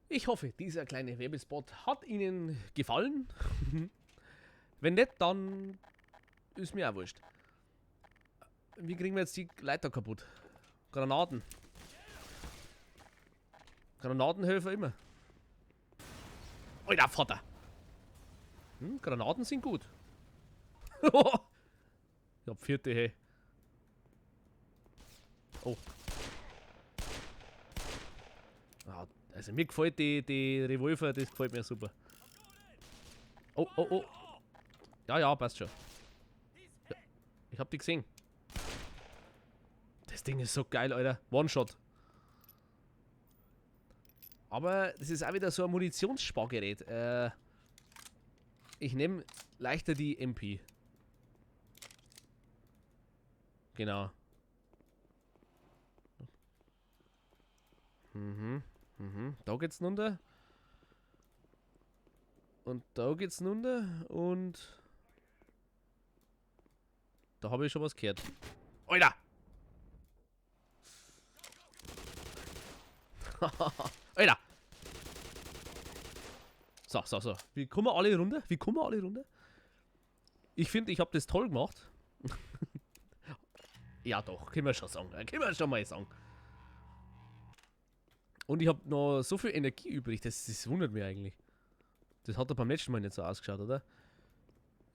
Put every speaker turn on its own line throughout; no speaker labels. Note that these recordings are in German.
Ich hoffe, dieser kleine Werbespot hat Ihnen gefallen. Wenn nicht, dann ist mir auch wurscht. Wie kriegen wir jetzt die Leiter kaputt? Granaten. Granaten helfen immer. Alter, Vater! Granaten sind gut. Ich hab vierte, hey. Oh. Ja, also mir gefällt die Revolver, das gefällt mir super. Oh, oh, oh. Ja, ja, passt schon. Ja, ich hab die gesehen. Das Ding ist so geil, Alter. One-Shot. Aber das ist auch wieder so ein Munitionsspargerät. Ich nehme leichter die MP. Genau. Da geht's runter. Und da geht's runter. Und da habe ich schon was gehört. Alter! Alter! So, so, so. Wie kommen wir alle runter? Wie kommen wir alle runter? Ich finde, ich habe das toll gemacht. Ja doch, können wir schon sagen. Können wir schon mal sagen. Und ich habe noch so viel Energie übrig, das wundert mich eigentlich. Das hat doch beim letzten Mal nicht so ausgeschaut, oder?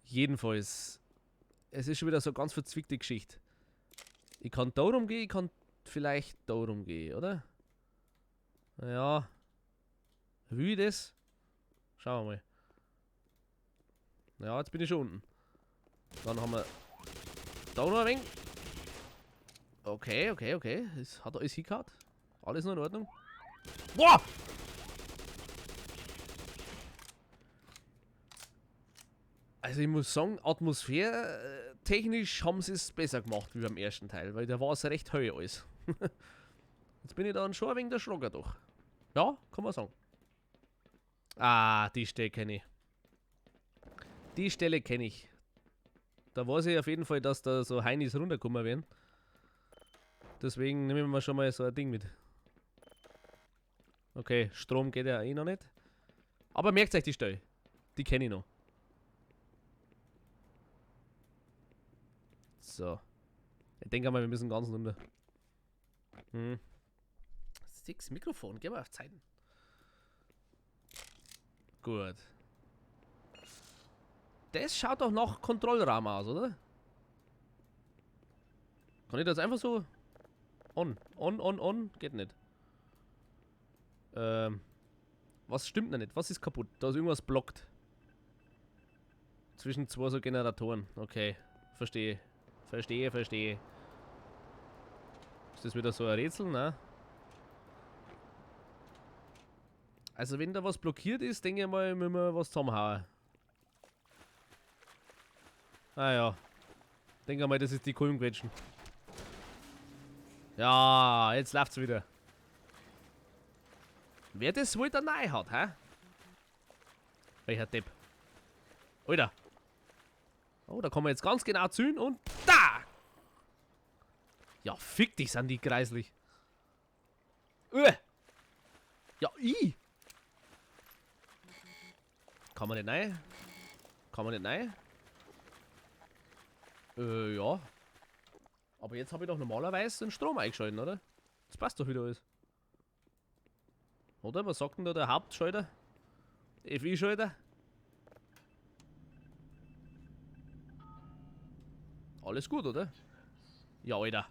Jedenfalls, es ist schon wieder so eine ganz verzwickte Geschichte. Ich kann da rumgehen, ich kann vielleicht da rumgehen, oder? Naja. Will ich das? Schauen wir mal. Ja, jetzt bin ich schon unten. Dann haben wir da noch ein wenig. Okay, okay, okay. Es hat alles hingehauen. Alles noch in Ordnung. Boah! Also ich muss sagen, atmosphärtechnisch haben sie es besser gemacht wie beim ersten Teil, weil da war es recht hell alles. Jetzt bin ich dann schon ein wenig der Schlager doch. Ja, kann man sagen. Ah, die Stelle kenne ich. Die Stelle kenne ich. Da weiß ich auf jeden Fall, dass da so Heinis runterkommen werden. Deswegen nehmen wir schon mal so ein Ding mit. Okay, Strom geht ja eh noch nicht. Aber merkt euch die Stelle. Die kenne ich noch. So. Ich denke mal, wir müssen ganz runter. 6 Mikrofon, gehen wir auf Zeiten. Gut. Das schaut doch nach Kontrollraum aus, oder? Kann ich das einfach so... On. Geht nicht. Was stimmt denn nicht? Was ist kaputt? Da ist irgendwas blockt. Zwischen zwei so Generatoren. Okay. Verstehe. Verstehe. Ist das wieder so ein Rätsel, ne? Also wenn da was blockiert ist, denke ich mal, müssen wir was zusammenhauen. Ah ja. Denke mal, das ist die Kulmquetschen. Ja, jetzt läuft's wieder. Wer das wohl da neu hat, hä? Welcher Depp? Alter. Oh, da kann man jetzt ganz genau zünden und da! Ja, fick dich, sind die kreislich. Ja, i. Kann man nicht rein? Kann man nicht rein? Ja. Aber jetzt habe ich doch normalerweise den Strom eingeschalten, oder? Das passt doch wieder alles. Oder? Was sagt denn da der Hauptschalter? FI-Schalter? Alles gut, oder? Ja, Alter.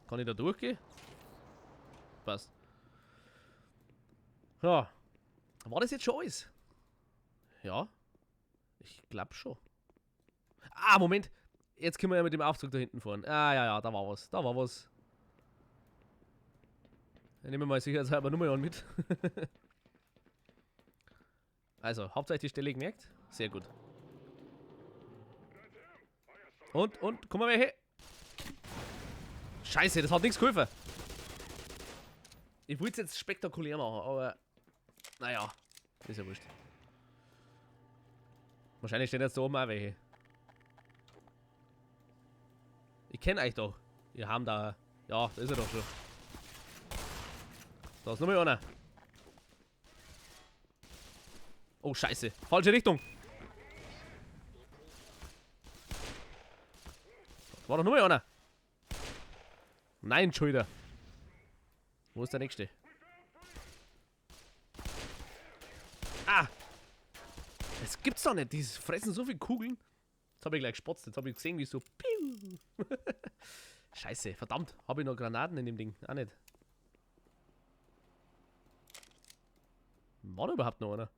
Kann ich da durchgehen? Passt. Ja. War das jetzt schon alles? Ja. Ich glaube schon. Ah, Moment. Jetzt können wir ja mit dem Aufzug da hinten fahren. Ah, ja, da war was. Da war was. Dann nehmen wir mal sicherheitshalber Nummer an mit. Also, hauptsächlich die Stelle gemerkt. Sehr gut. Und, komm mal her. Scheiße, das hat nichts geholfen. Ich wollte es jetzt spektakulär machen, aber... Naja, ist ja wurscht. Wahrscheinlich stehen jetzt da oben auch welche. Ich kenne euch doch. Wir haben da... Ja, da ist er doch schon. Da ist nochmal einer. Oh, scheiße. Falsche Richtung. War doch nochmal einer. Nein, Schulter. Wo ist der nächste? Ah! Das gibt's doch nicht. Die fressen so viele Kugeln. Jetzt habe ich gleich gespotzt. Jetzt habe ich gesehen, wie so. Piu. Scheiße, verdammt. Habe ich noch Granaten in dem Ding? Auch nicht. War da überhaupt noch einer?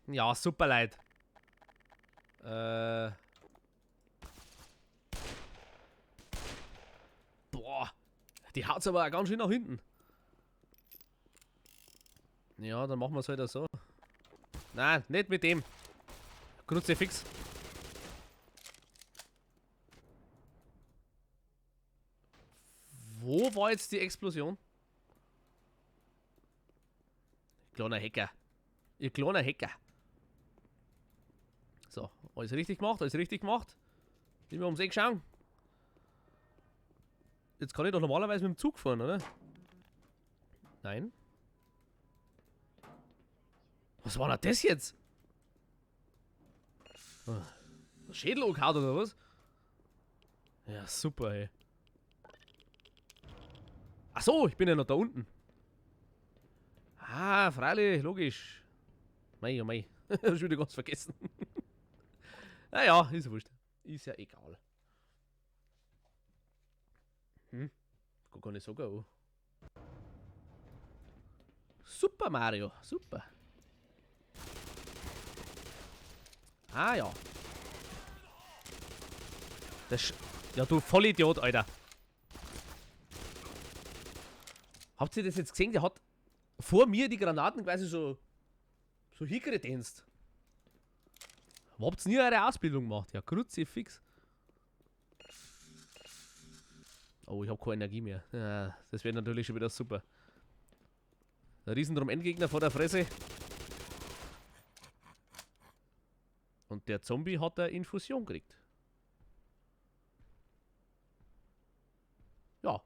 Ja, super leid. Boah. Die haut's aber auch ganz schön nach hinten. Ja, dann machen wir es halt auch so. Nein, nicht mit dem. Kruzifix. Wo war jetzt die Explosion? Kleiner Hacker. Ihr kleiner Hacker. So, alles richtig gemacht, alles richtig gemacht. Nicht mehr ums Eck schauen. Jetzt kann ich doch normalerweise mit dem Zug fahren, oder? Nein. Was war denn das jetzt? Der Schädel angehauen oder was? Ja, super, ey. Ach so, ich bin ja noch da unten. Ah, freilich, logisch. Mei, oh mei. Schon wieder ganz vergessen. Naja, ist ja wurscht. Ist ja egal. Guck gar nicht so go. Super Mario, super. Ah ja. Ja, du Vollidiot, Alter. Habt ihr das jetzt gesehen? Der hat vor mir die Granaten quasi so hingedänzt. Wo habt ihr nie eure Ausbildung gemacht? Ja, Kruzifix. Oh, ich hab keine Energie mehr. Ja, das wäre natürlich schon wieder super. Der Riesendrum Endgegner vor der Fresse. Und der Zombie hat eine Infusion gekriegt. Ja,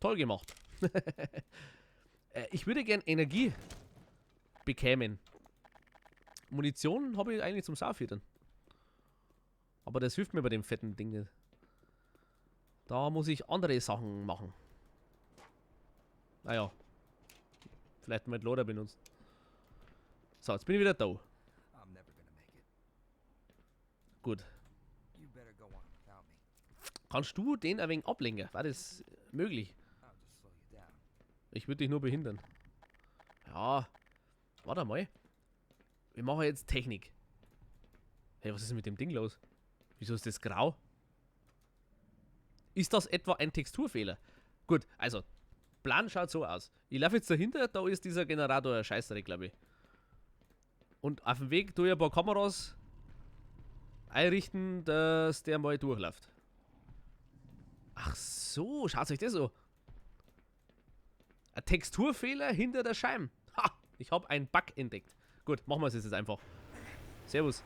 toll gemacht. Ich würde gern Energie bekämen. Munition habe ich eigentlich zum Saufüttern. Aber das hilft mir bei dem fetten Ding nicht. Da muss ich andere Sachen machen. Naja. Vielleicht mal Loader benutzen. So, jetzt bin ich wieder da. Gut. Kannst du den ein wenig ablenken? War das möglich? Ich würde dich nur behindern. Ja. Warte mal. Wir machen jetzt Technik. Hey, was ist denn mit dem Ding los? Wieso ist das grau? Ist das etwa ein Texturfehler? Gut, also. Plan schaut so aus. Ich laufe jetzt dahinter, da ist dieser Generator Scheißdreck, glaube ich. Und auf dem Weg tue ich ein paar Kameras einrichten, dass der mal durchläuft. Ach so, schaut euch das an. Ein Texturfehler hinter der Scheibe. Ha! Ich habe einen Bug entdeckt. Gut, machen wir es jetzt einfach. Servus.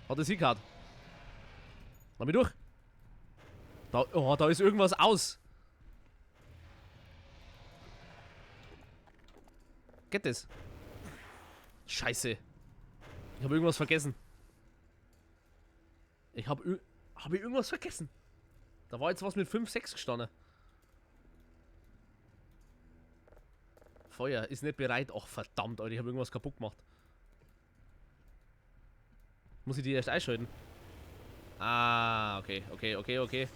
Hat er sie gehabt? Mach mich durch. Da, oh, da ist irgendwas aus. Geht das? Scheiße. Ich habe irgendwas vergessen. Ich habe irgendwas vergessen. Da war jetzt was mit 5, 6 gestanden. Feuer ist nicht bereit. Ach verdammt, Alter, ich habe irgendwas kaputt gemacht. Muss ich die erst einschalten? Ah, okay.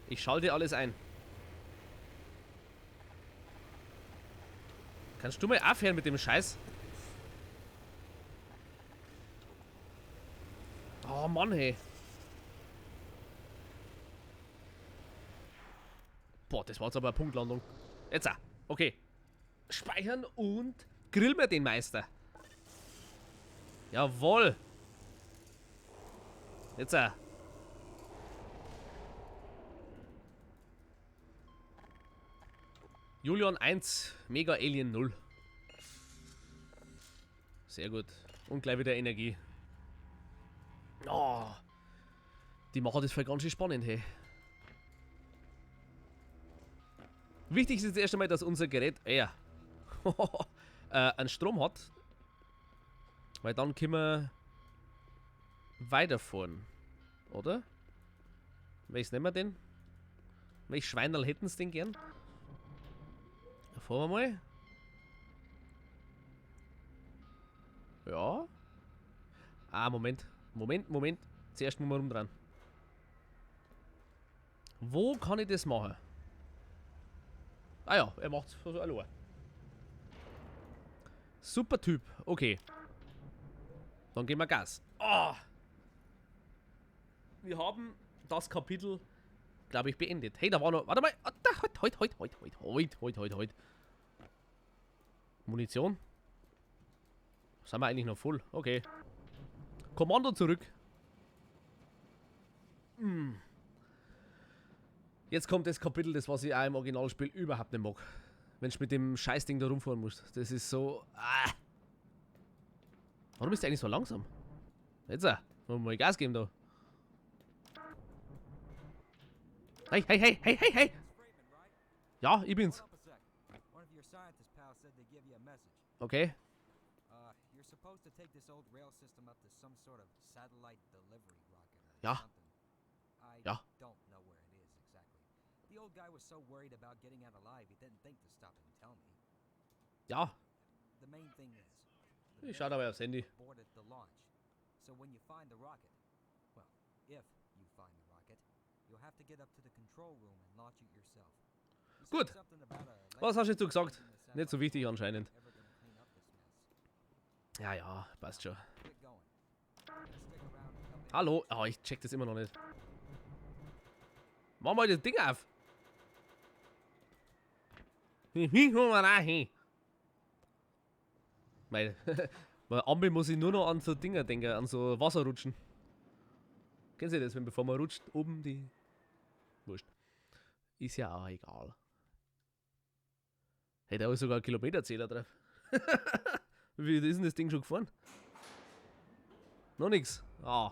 Ich schalte alles ein. Kannst du mal aufhören mit dem Scheiß? Oh Mann, hey. Boah, das war jetzt aber eine Punktlandung. Jetzt, okay. Speichern und grill mir den Meister. Jawohl. Jetzt, Julian 1, Mega Alien 0. Sehr gut. Und gleich wieder Energie. Oh. Die machen das voll ganz schön spannend, hey. Wichtig ist jetzt erst einmal, dass unser Gerät einen Strom hat. Weil dann können wir weiterfahren. Oder? Welches nehmen wir denn? Welches Schweinerl hätten sie denn gern? Da fahren wir mal. Ja. Ah, Moment. Moment. Zuerst muss man rumdrehen. Wo kann ich das machen? Ah ja, er macht's so allein. Super Typ. Okay. Dann geben wir Gas. Oh. Wir haben das Kapitel, glaube ich, beendet. Hey, da war noch... Warte mal. Heute. Munition. Sind wir eigentlich noch voll? Okay. Kommando zurück. Jetzt kommt das Kapitel, das was ich auch im Originalspiel überhaupt nicht mag. Wenn du mit dem Scheißding da rumfahren musst. Das ist so... Ah. Warum bist du eigentlich so langsam? Jetzt wollen wir mal Gas geben da. Hey! Ja, ich bin's. Okay. Ja. Ja. Ja. Ich schaue dabei aufs Handy. Gut. Was hast du jetzt so gesagt? Nicht so wichtig anscheinend. Ja, passt schon. Hallo? Oh, ich check das immer noch nicht. Mach mal das Ding auf. Weil, bei Ambi muss ich nur noch an so Dinger denken, an so Wasserrutschen. Kennen Sie das, wenn bevor man rutscht, oben die... Wurscht. Ist ja auch egal. Hey, da ist sogar ein Kilometerzähler drauf. Wie ist denn das Ding schon gefahren? Noch nix. Ah.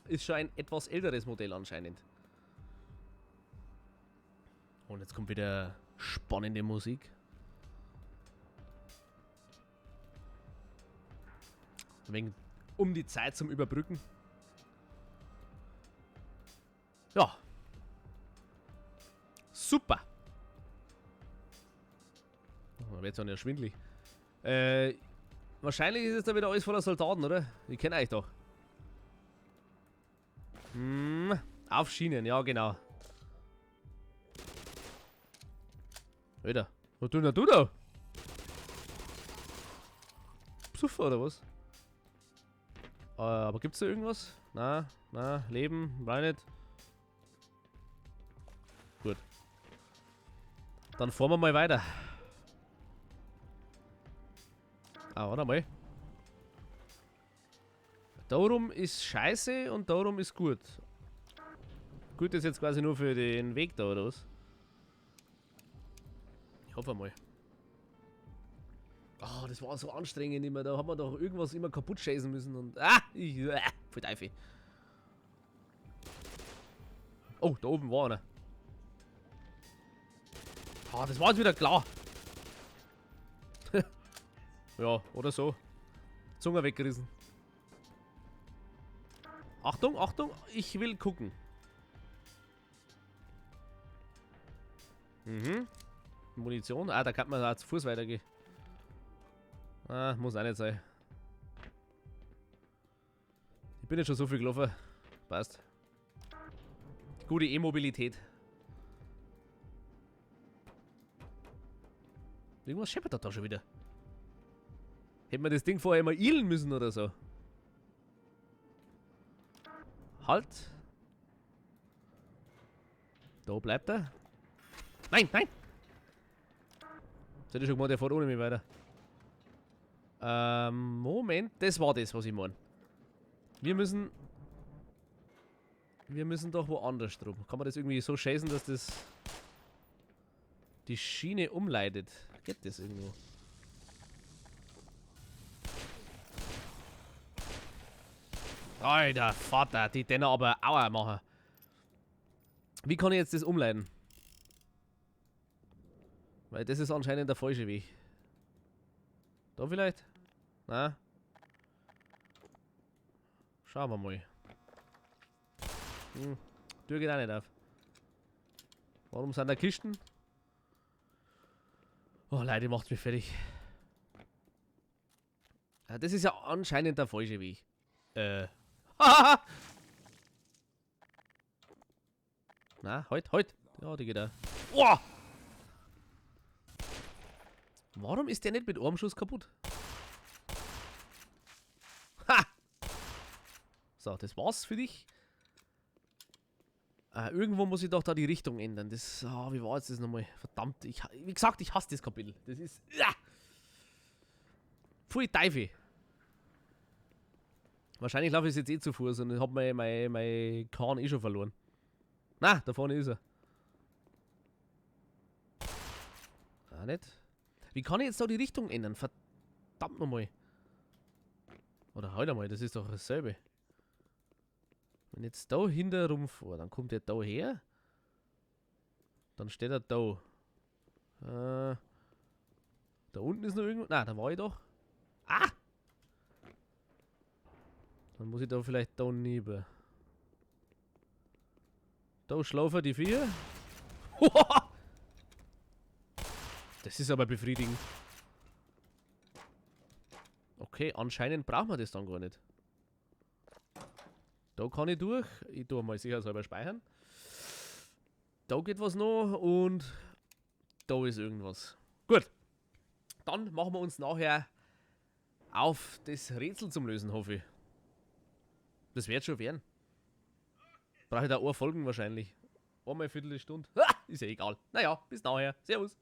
Ist schon ein etwas älteres Modell anscheinend. Und jetzt kommt wieder spannende Musik. Wegen um die Zeit zum Überbrücken. Ja. Super. Da wird es ja nicht schwindelig. Wahrscheinlich ist jetzt da wieder alles voller Soldaten, oder? Ich kenne euch doch. Auf Schienen, ja genau. Alter, was tun du da? Psuffer oder was? Aber gibt's da irgendwas? Na, Leben, war nicht. Gut. Dann fahren wir mal weiter. Ah, warte mal. Darum ist scheiße und darum ist gut. Gut ist jetzt quasi nur für den Weg da, oder was? Ich hoffe mal. Oh, das war so anstrengend immer. Da haben wir doch irgendwas immer kaputt schießen müssen und... voll Teufel. Oh, da oben war einer. Ah, das war jetzt wieder klar. Ja, oder so. Zunge weggerissen. Achtung, ich will gucken. Munition. Ah, da kann man da zu Fuß weitergehen. Ah, muss auch nicht sein. Ich bin jetzt schon so viel gelaufen. Passt. Gute E-Mobilität. Irgendwas scheppert da schon wieder. Hätten wir das Ding vorher mal ilen müssen oder so. Halt. Da bleibt er. Nein! Das hätte ich schon gemeint, der fährt ohne mich weiter. Moment, das war das, was ich meine. Wir müssen doch woanders drum. Kann man das irgendwie so scheißen, dass das die Schiene umleitet? Geht das irgendwo? Alter Vater, die den aber Aua machen. Wie kann ich jetzt das umleiten? Weil das ist anscheinend der falsche Weg. Da vielleicht? Na? Schauen wir mal. Tür geht auch nicht auf. Warum sind da Kisten? Oh Leute, macht mich fertig. Ja, das ist ja anscheinend der falsche Weg. Haha! Na, halt. Ja, die geht da. Oh! Warum ist der nicht mit einem Schuss kaputt? Ha! So, das war's für dich. Irgendwo muss ich doch da die Richtung ändern. Das, wie war jetzt das nochmal? Verdammt, wie gesagt, ich hasse das Kapitel. Das ist... Pfui Teufel. Wahrscheinlich laufe ich jetzt zu Fuß und ich habe mein Kahn eh schon verloren. Na, da vorne ist er. Nicht? Wie kann ich jetzt da die Richtung ändern? Verdammt nochmal. Oder halt einmal, das ist doch dasselbe. Wenn ich jetzt da hinter rumfahre, dann kommt der da her. Dann steht er da. Da unten ist noch irgendwo. Nein, da war ich doch. Ah! Dann muss ich da vielleicht da neben. Da schlafen die vier. Das ist aber befriedigend. Okay, anscheinend brauchen wir das dann gar nicht. Da kann ich durch. Ich tue mal sicherheitshalber speichern. Da geht was noch und da ist irgendwas. Gut. Dann machen wir uns nachher auf das Rätsel zum Lösen, hoffe ich. Das wird schon werden. Brauche ich da eine Folgen wahrscheinlich. Einmal eine Viertelstunde. Ist ja egal. Naja, bis nachher. Servus.